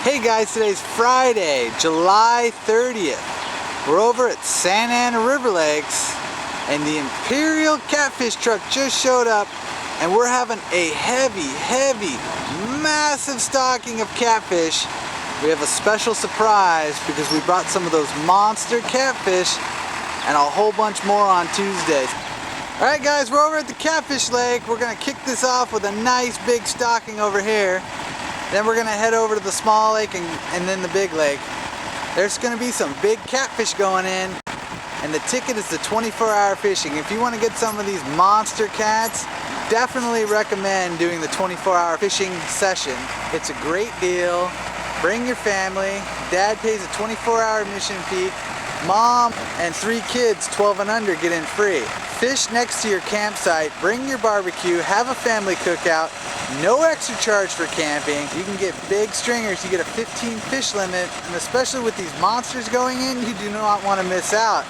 Hey guys, today's Friday, July 30th. We're over at Santa Ana River Lakes and the Imperial Catfish truck just showed up and we're having a heavy, massive stocking of catfish. We have a special surprise because we brought some of those monster catfish and a whole bunch more on Tuesdays. Alright guys, we're over at the Catfish Lake. We're going to kick this off with a nice big stocking over here. Then we're going to head over to the small lake and then the big lake. There's going to be some big catfish going in, and the ticket is the 24-hour fishing. If you want to get some of these monster cats, definitely recommend doing the 24-hour fishing session. It's a great deal. Bring your family. Dad pays a 24-hour admission fee. Mom and 3 kids 12 and under get in free. Fish next to your campsite, bring your barbecue, have a family cookout, no extra charge for camping. You can get big stringers, you get a 15 fish limit, and especially with these monsters going in, you do not want to miss out.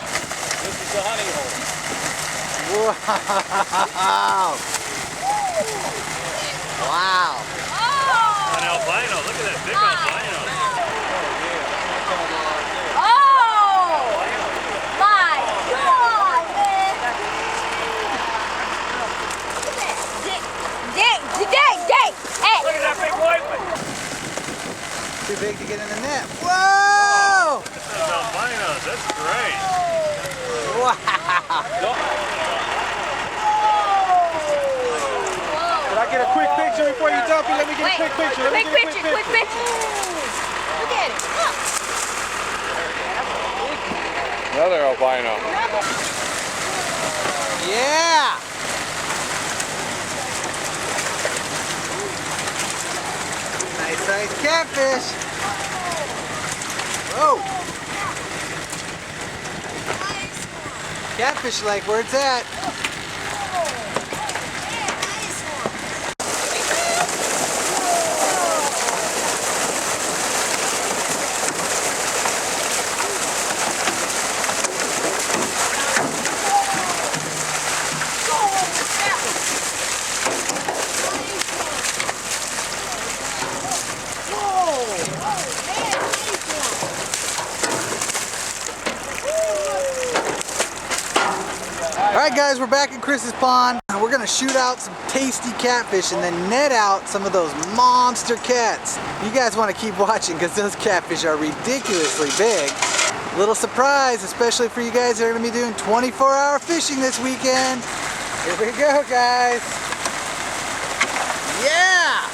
This is the honey hole. Wow! Wow! An albino, look at that big albino. Look at that big white one. Too big to get in the net. Whoa! This is albinos. That's great. Wow! Can I get a quick picture before you dump it? Let me get a quick picture. Quick picture. Look at it. Another albino. Yeah! Nice sized catfish. Whoa! Catfish Lake, where it's at. Alright guys, we're back at Chris's pond. We're going to shoot out some tasty catfish and then net out some of those monster cats. You guys want to keep watching because those catfish are ridiculously big. Little surprise, especially for you guys that are going to be doing 24-hour fishing this weekend. Here we go guys. Yeah!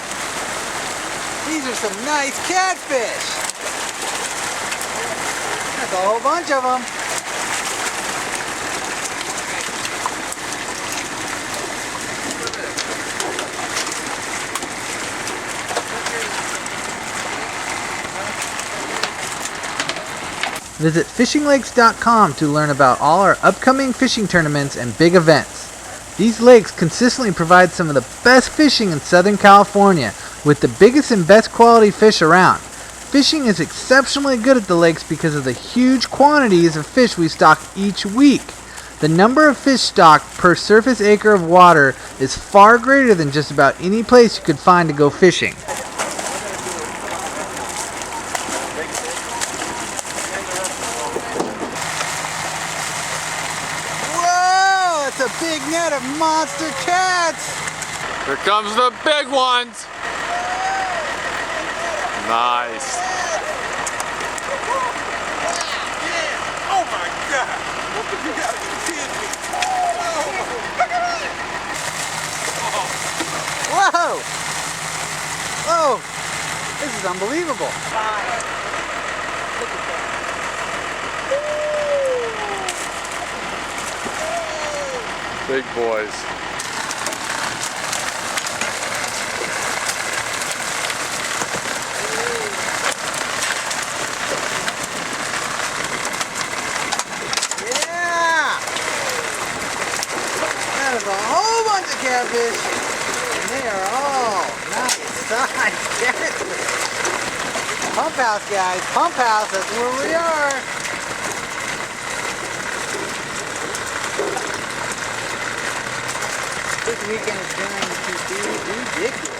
These are some nice catfish. That's a whole bunch of them. Visit fishinglakes.com to learn about all our upcoming fishing tournaments and big events. These lakes consistently provide some of the best fishing in Southern California with the biggest and best quality fish around. Fishing is exceptionally good at the lakes because of the huge quantities of fish we stock each week. The number of fish stocked per surface acre of water is far greater than just about any place you could find to go fishing. It's a big net of monster cats. Here comes the big ones. Nice. Oh my God! You gotta be kidding me! Whoa! Whoa! This is unbelievable. Big boys. Yeah! That is a whole bunch of catfish. And they are all nice sized catfish. Pump house guys, pump house, that's where we are. This weekend is going to be ridiculous.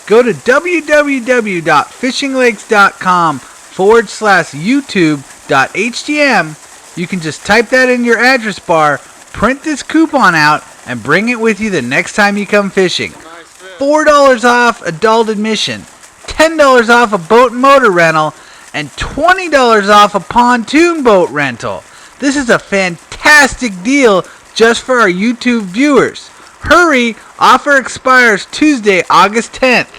Go to www.fishinglakes.com/youtube.htm. You can just type that in your address bar, print this coupon out, and bring it with you the next time you come fishing. $4 off adult admission, $10 off a boat and motor rental, and $20 off a pontoon boat rental. This is a fantastic deal just for our YouTube viewers. Hurry! Offer expires Tuesday, August 10th.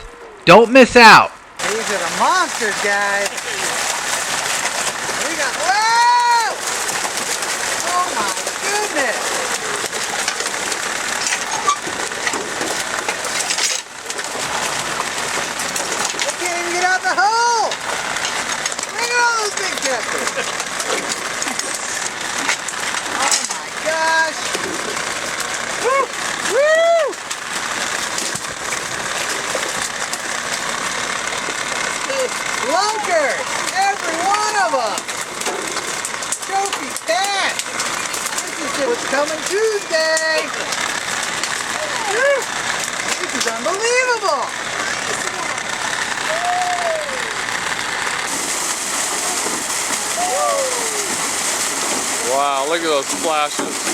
Don't miss out. These are the monsters, guys. We got, whoa! Oh my goodness! They can't even get out the hole! Look at all those big catfish! Oh my gosh! Woo! Woo! Lunkers! Every one of them! Trophy cat! This is what's coming Tuesday! Woo! This is unbelievable! Wow, look at those splashes.